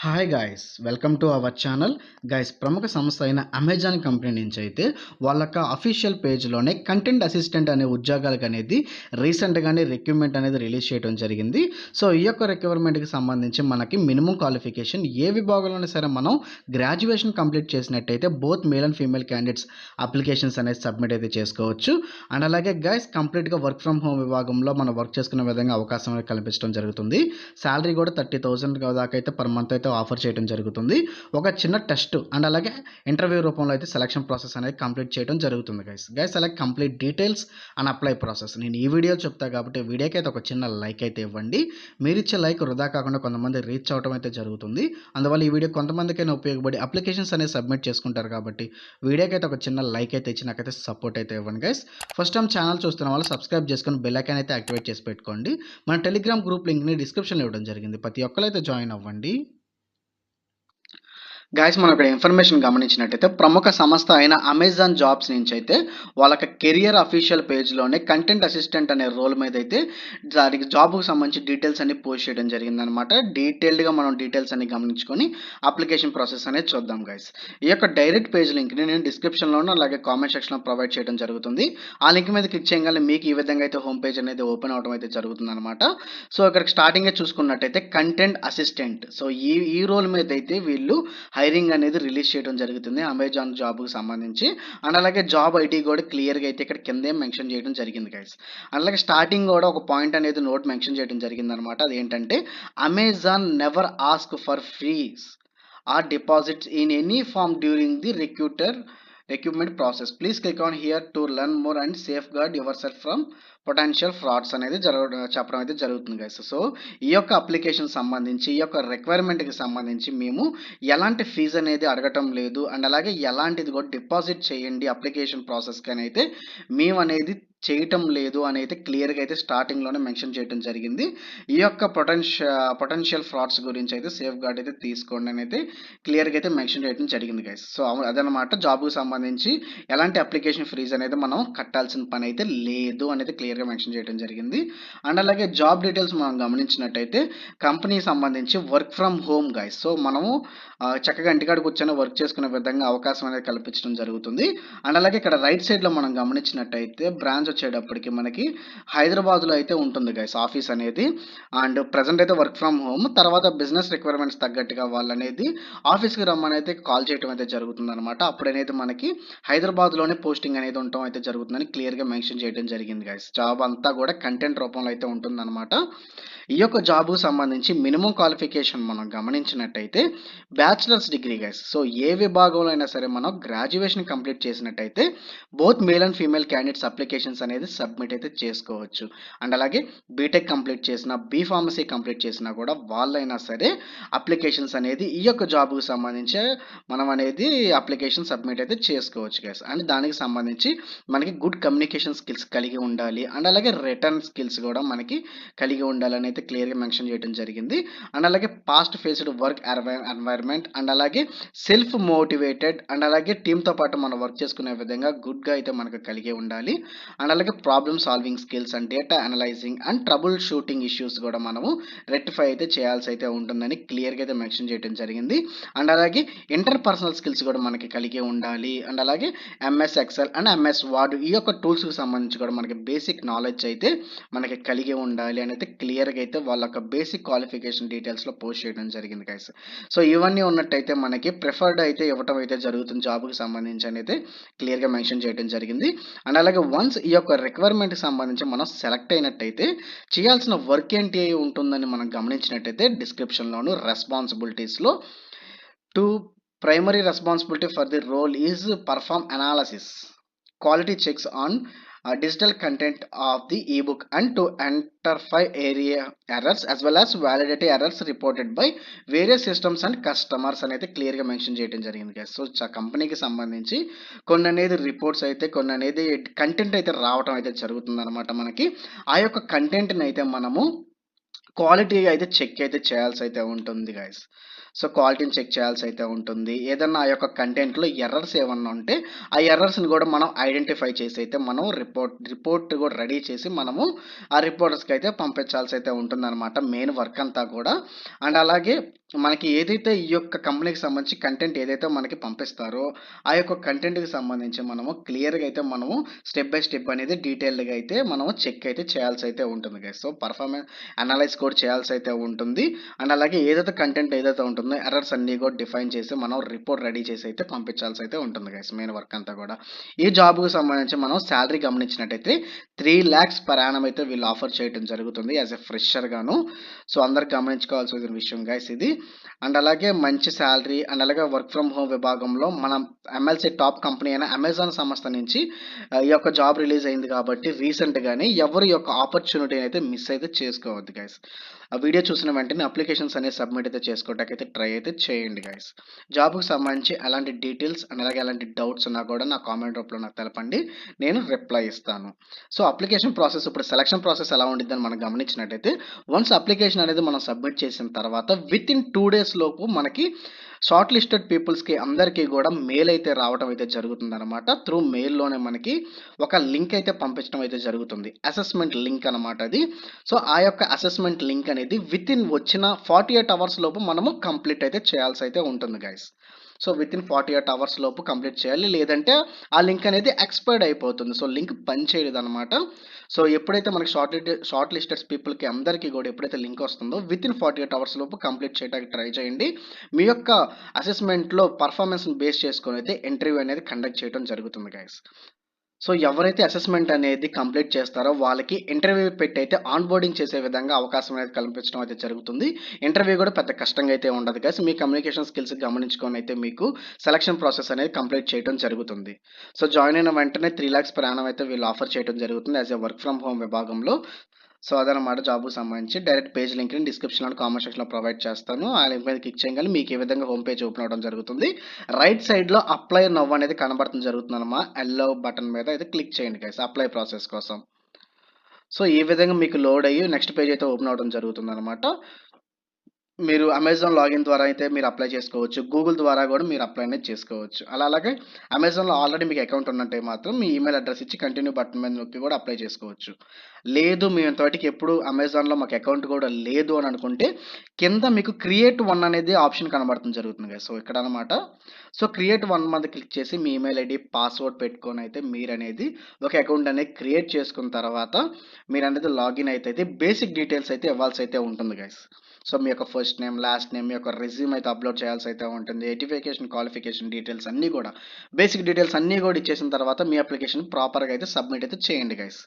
Hi guys, welcome to our channel. Guys, ప్రముఖ సంస్థ అయిన అమెజాన్ కంపెనీ నుంచి అయితే వాళ్ళ అఫీషియల్ పేజ్లోనే కంటెంట్ అసిస్టెంట్ అనే ఉద్యోగాలకు అనేది రీసెంట్గానే రిక్రూట్మెంట్ అనేది రిలీజ్ చేయడం జరిగింది. సో ఈ యొక్క రిక్రూట్మెంట్కి సంబంధించి మనకి మినిమం క్వాలిఫికేషన్ ఏ విభాగంలోనే సరే మనం గ్రాడ్యుయేషన్ కంప్లీట్ చేసినట్టయితే both male and female candidates applications అనేది సబ్మిట్ అయితే చేసుకోవచ్చు. అండ్ అలాగే గాయ్స్, కంప్లీట్గా వర్క్ ఫ్రమ్ హోమ్ విభాగంలో మనం వర్క్ చేసుకునే విధంగా అవకాశం అనేది కల్పించడం జరుగుతుంది. శాలరీ కూడా 30,000 దాకా అయితే పర్ మంత్ అయితే ఆఫర్ చేయడం జరుగుతుంది. ఒక చిన్న టెస్ట్ అండ్ అలాగే ఇంటర్వ్యూ రూపంలో అయితే సెలక్షన్ ప్రాసెస్ అనేది కంప్లీట్ చేయడం జరుగుతుంది. గైస్ అలా complete details and apply process నేను ఈ వీడియో చెప్తా కాబట్టి వీడియోకి అయితే ఒక చిన్న లైక్ అయితే ఇవ్వండి. మీరు ఇచ్చే లైక్ వృధా కాకుండా కొంతమంది రీచ్ అవడం అయితే జరుగుతుంది. అందువల్ల ఈ వీడియో కొంతమందికైనా ఉపయోగపడి అప్లికేషన్స్ అనేది సబ్మిట్ చేసుకుంటారు కాబట్టి వీడియోకి అయితే ఒక చిన్న లైక్ అయితే ఇచ్చి నాకైతే సపోర్ట్ అయితే ఇవ్వండి. గైస్, ఫస్ట్ టైం ఛానల్ చూస్తున్న వాళ్ళు సబ్స్క్రైబ్ చేసుకొని బెల్ ఐకాన్ అయితే యాక్టివేట్ చేసి పెట్టుకోండి. మన టెలిగ్రామ్ గ్రూప్ లింక్ని డిస్క్రిప్షన్లో ఇవ్వడం జరిగింది. ప్రతి ఒక్కరైతే జాయిన్ అవ్వండి. గాయస్, మనం ఇక్కడ ఇన్ఫర్మేషన్ గమనించినట్టయితే ప్రముఖ సంస్థ అయిన అమెజాన్ జాబ్స్ నుంచి అయితే వాళ్ళకి కెరియర్ అఫీషియల్ పేజ్లోనే కంటెంట్ అసిస్టెంట్ అనే రోల్ మీద అయితే దానికి జాబ్కు సంబంధించి డీటెయిల్స్ అన్ని పోస్ట్ చేయడం జరిగిందనమాట. డీటెయిల్డ్గా మనం డీటెయిల్స్ అన్ని గమనించుకొని అప్లికేషన్ ప్రాసెస్ అనేది చూద్దాం. గైస్, ఈ యొక్క డైరెక్ట్ పేజ్ లింక్ని నేను డిస్క్రిప్షన్లోనూ అలాగే కామెంట్ సెక్షన్లో ప్రొవైడ్ చేయడం జరుగుతుంది. ఆ లింక్ మీద క్లిక్ చేయగానే మీకు ఈ విధంగా అయితే హోమ్ పేజ్ అనేది ఓపెన్ అవడం అయితే జరుగుతుంది అనమాట. సో ఇక్కడ స్టార్టింగే చూసుకున్నట్టయితే కంటెంట్ అసిస్టెంట్, సో ఈ రోల్ మీద అయితే వీళ్ళు హైరింగ్ అనేది రిలీజ్ చేయడం జరుగుతుంది అమెజాన్ జాబ్కి సంబంధించి. అండ్ అలాగే జాబ్ ఐడి కూడా క్లియర్గా అయితే ఇక్కడ కిందే మెన్షన్ చేయడం జరిగింది. గైస్, అలాగే స్టార్టింగ్ కూడా ఒక పాయింట్ అనేది నోట్ మెన్షన్ చేయడం జరిగింది అనమాట. అదేంటంటే Amazon never ask for fees or deposits in any form during the recruitment process. Please click on here to learn more and safeguard yourself from potential frauds అనేది చెప్పడం అయితే జరుగుతుంది. Guys, so ఈ యొక్క application సంబంధించి ఈ యొక్క రిక్వైర్మెంట్కి సంబంధించి మేము ఎలాంటి ఫీజు అనేది అడగటం లేదు. అండ్ అలాగే ఎలాంటిది కూడా డిపాజిట్ చేయండి అప్లికేషన్ ప్రాసెస్కి అని అయితే మేము అనేది చేయటం లేదు అని అయితే క్లియర్గా అయితే స్టార్టింగ్లోనే మెన్షన్ చేయడం జరిగింది. ఈ యొక్క పొటెన్షియల్ ఫ్రాడ్స్ గురించి అయితే సేఫ్ గార్డ్ అయితే తీసుకోండి అని అయితే క్లియర్గా అయితే మెన్షన్ చేయడం జరిగింది. గైస్, సో అదనమాట జాబ్కి సంబంధించి ఎలాంటి అప్లికేషన్ ఫీజు అనేది మనం కట్టాల్సిన పని అయితే లేదు అనేది క్లియర్గా మెన్షన్ చేయడం జరిగింది. అండ్ అలాగే జాబ్ డీటెయిల్స్ మనం గమనించినట్టయితే కంపెనీకి సంబంధించి work from home. Guys, so మనము చక్కగా ఇంటికాడ కూర్చొని వర్క్ చేసుకునే విధంగా అవకాశం అనేది కల్పించడం జరుగుతుంది. అండ్ అలాగే ఇక్కడ రైట్ సైడ్లో మనం గమనించినట్టయితే బ్రాంచ్ వచ్చేటప్పటికి మనకి హైదరాబాద్లో అయితే ఉంటుంది గైస్ ఆఫీస్ అనేది. అండ్ ప్రజెంట్ అయితే వర్క్ ఫ్రమ్ హోమ్, తర్వాత బిజినెస్ రిక్వైర్మెంట్స్ తగ్గట్టుగా వాళ్ళు అనేది ఆఫీస్కి రమ్మని అయితే కాల్ చేయడం అయితే జరుగుతుంది అనమాట. అప్పుడు అనేది మనకి హైదరాబాద్లోనే పోస్టింగ్ అనేది ఉండటం అయితే జరుగుతుందని క్లియర్గా మెన్షన్ చేయడం జరిగింది. గైస్, జాబ్ అంతా కూడా కంటెంట్ రూపంలో అయితే ఉంటుందన్నమాట. ఈ యొక్క జాబ్కు సంబంధించి మినిమం క్వాలిఫికేషన్ మనం గమనించినట్టయితే బ్యాచిలర్స్ డిగ్రీ. గైస్, సో ఏ విభాగంలో అయినా సరే మనం గ్రాడ్యుయేషన్ కంప్లీట్ చేసినట్టయితే both male and female candidates applications అనేది సబ్మిట్ అయితే చేసుకోవచ్చు. అండ్ అలాగే బీటెక్ కంప్లీట్ చేసిన బీ ఫార్మసీ కంప్లీట్ చేసినా కూడా వాళ్ళైనా సరే అప్లికేషన్స్ అనేది ఈ యొక్క జాబ్కు సంబంధించి మనం అనేది అప్లికేషన్ సబ్మిట్ అయితే చేసుకోవచ్చు. గైస్, అండ్ దానికి సంబంధించి మనకి గుడ్ కమ్యూనికేషన్ స్కిల్స్ కలిగి ఉండాలి. అండ్ అలాగే రిటర్న్ స్కిల్స్ కూడా మనకి కలిగి ఉండాలని అయితే క్లియర్గా మెన్షన్ చేయడం జరిగింది. అండ్ అలాగే past faced work environment and అలాగే సెల్ఫ్ మోటివేటెడ్ అండ్ అలాగే టీంతో పాటు మనం వర్క్ చేసుకునే విధంగా గుడ్గా అయితే మనకు కలిగి ఉండాలి. అండ్ అలాగే problem solving skills and data analysing and trouble shooting issues కూడా మనము రెక్టిఫై అయితే చేయాల్సి అయితే ఉంటుందని క్లియర్గా అయితే మెన్షన్ చేయడం జరిగింది. అండ్ అలాగే ఇంటర్ పర్సనల్ స్కిల్స్ కూడా మనకి కలిగి ఉండాలి. అండ్ అలాగే MS Excel and MS word ఈ యొక్క టూల్స్కి సంబంధించి కూడా మనకి బేసిక్ నాలెడ్జ్ అయితే మనకి కలిగి ఉండాలి అని అయితే క్లియర్గా అయితే వాళ్ళ యొక్క బేసిక్ క్వాలిఫికేషన్ డీటెయిల్స్లో పోస్ట్ చేయడం జరిగింది. గైస్, సో ఇవన్నీ ఉన్నట్టయితే మనకి ప్రిఫర్డ్ అయితే ఇవ్వటం అయితే జరుగుతుంది జాబ్కి సంబంధించి అయితే క్లియర్గా మెన్షన్ చేయడం జరిగింది. అండ్ అలాగే వన్స్ ఈ యొక్క రిక్వైర్మెంట్కి సంబంధించి మనం సెలెక్ట్ అయినట్టయితే చేయాల్సిన వర్క్ ఏంటి ఉంటుందని మనం గమనించినట్టయితే డిస్క్రిప్షన్లోను రెస్పాన్సిబిలిటీస్లో to primary responsibility for the role is perform analysis quality checks on digital content of the ebook and to identify area errors as well as validate errors reported by various systems and customers అనేది క్లియర్గా mention చేయడం జరిగింది. So కంపెనీకి సంబంధించి కొన్ని అనేది reports అయితే కొన్ని అనేది కంటెంట్ అయితే రావడం అయితే జరుగుతుంది అనమాట. మనకి ఆ యొక్క కంటెంట్ని అయితే మనము క్వాలిటీ అయితే చెక్ అయితే చేయాల్సి అయితే ఉంటుంది. గైస్, సో క్వాలిటీని చెక్ చేయాల్సి అయితే ఉంటుంది. ఏదన్నా ఆ యొక్క కంటెంట్లో ఎర్రర్స్ ఏమన్నా ఉంటే ఆ ఎర్రర్స్ని కూడా మనం ఐడెంటిఫై చేసి అయితే మనం రిపోర్ట్ కూడా రెడీ చేసి మనము ఆ రిపోర్టర్స్కి అయితే పంపించాల్సి అయితే ఉంటుందన్నమాట మెయిన్ వర్క్ అంతా కూడా. అండ్ అలాగే మనకి ఏదైతే ఈ యొక్క కంపెనీకి సంబంధించి కంటెంట్ ఏదైతే మనకి పంపిస్తారో, ఆ యొక్క కంటెంట్‌కి సంబంధించి మనము క్లియర్‌గా అయితే మనము స్టెప్ బై స్టెప్ అనేది డీటెయిల్డ్‌గా అయితే మనము చెక్ అయితే చేయాల్సయితే ఉంటుంది గైస్. సో, పర్ఫార్మెన్స్ అనలైజ్ కూడా చేయాల్సయితే ఉంటుంది. అండ్ అలాగే ఏదైతే కంటెంట్ ఏదైతే ఉంటుందో ఎర్రర్స్ అన్నీ కూడా డిఫైన్ చేసి మనం రిపోర్ట్ రెడీ చేసి అయితే పంపించాల్సయితే ఉంటుంది గైస్ మెయిన్ వర్క్ అంతా కూడా. ఈ జాబ్‌కి సంబంధించి మనం సాలరీ గమనించినట్టయితే 3,00,000 పర్ యానమ్ అయితే వీళ్ళు ఆఫర్ చేయడం జరుగుతుంది యాస్ ఎ ఫ్రెషర్‌గాను. సో, అందరూ గమనించుకోవాల్సిన విషయం గైస్ ఇది. అండ్ అలాగే మంచి సాలరీ అండ్ అలాగే వర్క్ ఫ్రమ్ హోమ్ విభాగంలో మనం ఎంఎల్‌సి టాప్ కంపెనీ అయిన అమెజాన్ సంస్థ నుంచి ఈ యొక్క జాబ్ రిలీజ్ అయింది కాబట్టి రీసెంట్‌గానే ఎవరు ఈ యొక్క ఆపర్చునిటీని అయితే మిస్ అయితే చేసుకోవద్దు గైస్. ఆ వీడియో చూసిన వెంటనే అప్లికేషన్స్ అనేది సబ్మిట్ అయితే చేసుకోవడానికి ట్రై అయితే చేయండి గైస్. జాబ్‌కి సంబంధించి ఎలాంటి డీటెయిల్స్ అండ్ అలాగే ఎలాంటి డౌట్స్ ఉన్నా కూడా నా కామెంట్ రూపంలో నాకు తెలపండి. నేను రిప్లై ఇస్తాను. సో, అప్లికేషన్ ప్రాసెస్ ఇప్పుడు సెలక్షన్ ప్రాసెస్ ఎలా ఉండిద్దని మనం గమనించినట్టయితే వన్స్ అప్లికేషన్ అనేది మనం సబ్మిట్ చేసిన తర్వాత వితిన్ 2 డేస్ లోపు మనకి షార్ట్ లిస్టెడ్ పీపుల్స్‌కి అందరికీ గూడా మెయిల్ అయితే రావటం అయితే జరుగుతుందనమాట. త్రూ మెయిల్‌లోనే మనకి ఒక లింక్ అయితే పంపించడం అయితే జరుగుతుంది. అసెస్మెంట్ లింక్ అనమాట అది. సో, ఆ యొక్క అసెస్మెంట్ లింక్ అనేది వితిన్ వచ్చిన 48 అవర్స్ లోపు మనము కంప్లీట్ అయితే చేయాల్సయితే ఉంటుంది గైస్. సో, వితిన్ 48 అవర్స్ లోపు కంప్లీట్ చేయాలి. లేదంటే ఆ లింక్ అనేది ఎక్స్‌పైర్డ్ అయిపోతుంది. So, link పనిచేయదనమాట. సో, ఎప్పుడైతే మనకి షార్ట్ లిస్టెడ్ పీపుల్‌కి అందరికీ గూడా ఎప్పుడైతే లింక్ వస్తుందో వితిన్ 48 అవర్స్ లోపు కంప్లీట్ చేయడానికి ట్రై చేయండి. మీ యొక్క అసెస్మెంట్‌లో పర్ఫార్మెన్స్‌ని బేస్ చేసుకొని అయితే ఇంటర్వ్యూ అనేది కండక్ట్ చేయడం జరుగుతుంది గైస్. సో, ఎవరైతే అసెస్మెంట్ అనేది కంప్లీట్ చేస్తారో వాళ్ళకి ఇంటర్వ్యూ పెట్టి అయితే ఆన్‌బోర్డింగ్ చేసే విధంగా అవకాశం అనేది కల్పించడం అయితే జరుగుతుంది. ఇంటర్వ్యూ కూడా పెద్ద కష్టంగా అయితే ఉండదు గైస్. మీ కమ్యూనికేషన్ స్కిల్స్ గమనించుకొని అయితే మీకు సెలక్షన్ ప్రాసెస్ అనేది కంప్లీట్ చేయడం జరుగుతుంది. సో, జాయిన్ అయిన వెంటనే 3,00,000 పర్ యానమ్ అయితే వీళ్ళు ఆఫర్ చేయడం జరుగుతుంది as a work from home విభాగంలో. సో, అదనమాట జాబ్‌కి సంబంధించి డైరెక్ట్ పేజ్ లింక్‌ని డిస్క్రిప్షన్‌లో అండ్ కామెంట్ సెక్షన్‌లో ప్రొవైడ్ చేస్తాను. ఆ లింక్ మీద క్లిక్ చేయంగానే మీకు ఈ విధంగా హోమ్ పేజ్ ఓపెన్ అవ్వడం జరుగుతుంది. రైట్ సైడ్‌లో అప్లై నౌ అనేది కనబడడం జరుగుతుందనమా. యెల్లో బటన్ మీద అయితే క్లిక్ చేయండి గైస్ అప్లై ప్రాసెస్ కోసం. సో, ఈ విధంగా మీకు లోడ్ అయ్యి నెక్స్ట్ పేజ్ అయితే ఓపెన్ అవ్వడం జరుగుతుందనమాట. మీరు అమెజాన్ లాగిన్ ద్వారా అయితే మీరు అప్లై చేసుకోవచ్చు. గూగుల్ ద్వారా గూడా మీరు అప్లై అనేది చేసుకోవచ్చు. అలాగే అమెజాన్‌లో ఆల్రెడీ మీకు అకౌంట్ ఉన్నట్టే మాత్రం మీ ఈమెయిల్ అడ్రెస్ ఇచ్చి కంటిన్యూ బటన్ మీద నొక్కి కూడా అప్లై చేసుకోవచ్చు. లేదు మేము ఇంతవరకి ఎప్పుడు అమెజాన్‌లో మాకు అకౌంట్ కూడా లేదు అని అనుకుంటే కింద మీకు క్రియేట్ వన్ అనేది ఆప్షన్ కనబడతం జరుగుతుంది గైస్. సో, ఇక్కడనమాట. సో, క్రియేట్ వన్ మీద క్లిక్ చేసి మీ ఈమెయిల్ ఐడీ, పాస్వర్డ్ పెట్టుకొని అయితే మీరనేది ఒక అకౌంట్ అనేది క్రియేట్ చేసుకున్న తర్వాత మీరనేది లాగిన్ అయితే బేసిక్ డీటెయిల్స్ అయితే ఇవ్వాల్సయితే ఉంటుంది గైస్. సో, మీ యొక్క ఫస్ట్ నేమ్, లాస్ట్ నేమ్, మీ యొక్క రెజ్యూమ్ అయితే అప్‌లోడ్ చేయాల్సయితే ఉంటుంది. ఎడ్యుకేషన్, క్వాలిఫికేషన్ డీటెయిల్స్ అన్నీ గూడా, బేసిక్ డీటెయిల్స్ అన్నీ గూడా ఇచ్చేసిన తర్వాత మీ అప్లికేషన్ ప్రాపర్‌గా అయితే సబ్మిట్ అయితే చేయండి గైస్.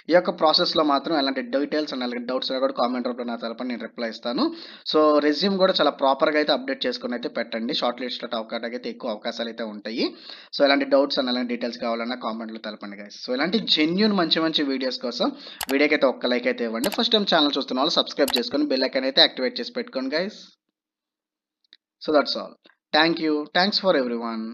ఈ యొక్క ప్రాసెస్‌లో మాత్రం ఎలాంటి డీటెయిల్స్ అండ్ అలాగే డౌట్స్ ఉన్నా కూడా కామెంట్ రూపంలో నాకు తెలపండి. నేను రిప్లై ఇస్తాను. సో, రెజ్యూమ్ గూడా చాలా ప్రాపర్‌గా అయితే అప్డేట్ చేసుకొని అయితే పెట్టండి. షార్ట్ లిస్ట్‌లో అవ్వడానికి అయితే ఎక్కువ అవకాశాలైతే ఉంటాయి. సో, ఎలాంటి డౌట్స్ అండ్ ఎలాంటి డీటెయిల్స్ కావాలన్నా కామెంట్‌లో తెలపండి గైస్. సో, ఇలాంటి జెన్యూన్ మంచి మంచి వీడియోస్ కోసం వీడియోకైతే ఒక్క లైక్ అయితే ఇవ్వండి. ఫస్ట్ టైమ్ ఛానల్ చూస్తున్న వాళ్ళు సబ్స్క్రైబ్ చేసుకొని బెల్ ఐకాన్ అయితే యాక్టివేట్ చేసి పెట్టుకోండి guys. So, that's all. Thank you. Thanks for everyone.